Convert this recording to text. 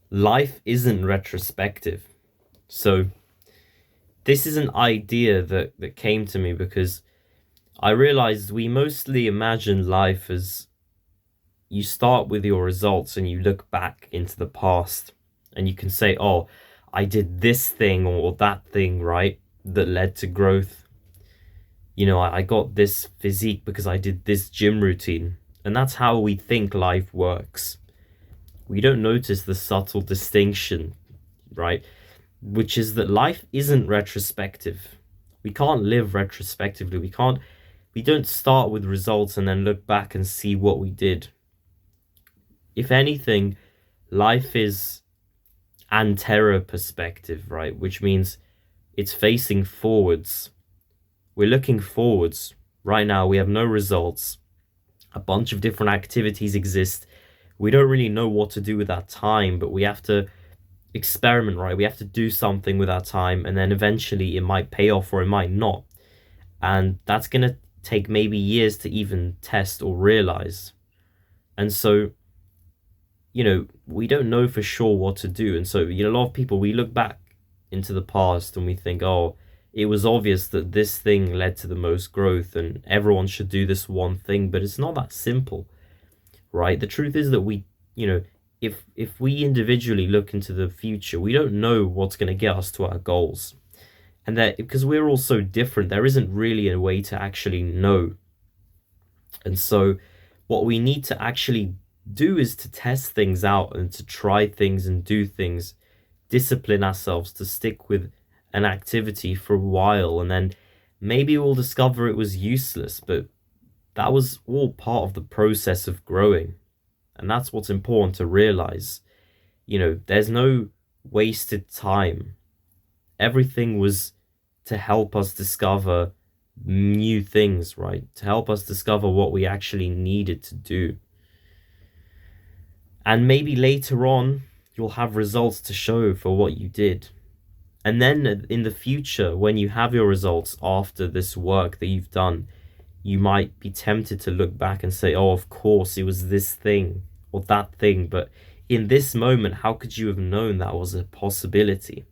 life isn't retrospective. So this is an idea that came to me because I realized we mostly imagine life as you start with your results and you look back into the past and you can say, oh, I did this thing or that thing, right? That led to growth. I got this physique because I did this gym routine. And that's how we think life works. We don't notice the subtle distinction, right? Which is that life isn't retrospective. We can't live retrospectively. We don't start with results and then look back and see what we did. If anything, life is antero perspective, right? Which means it's facing forwards. We're looking forwards. Right now, we have no results. A bunch of different activities exist. We don't really know what to do with that time, but we have to experiment, right? We have to do something with our time, and then eventually it might pay off or it might not. And that's going to take maybe years to even test or realize. And so, we don't know for sure what to do. And so, a lot of people, we look back into the past and we think, oh, it was obvious that this thing led to the most growth and everyone should do this one thing, but it's not that simple, right? The truth is that if we individually look into the future, we don't know what's going to get us to our goals. And that because we're all so different, there isn't really a way to actually know. And so what we need to actually do is to test things out and to try things and do things, discipline ourselves to stick with an activity for a while, and then maybe we'll discover it was useless, but that was all part of the process of growing. And that's what's important to realize. There's no wasted time. Everything was to help us discover new things, right? To help us discover what we actually needed to do. And maybe later on, you'll have results to show for what you did. And then in the future, when you have your results after this work that you've done, you might be tempted to look back and say, oh, of course, it was this thing or that thing. But in this moment, how could you have known that was a possibility?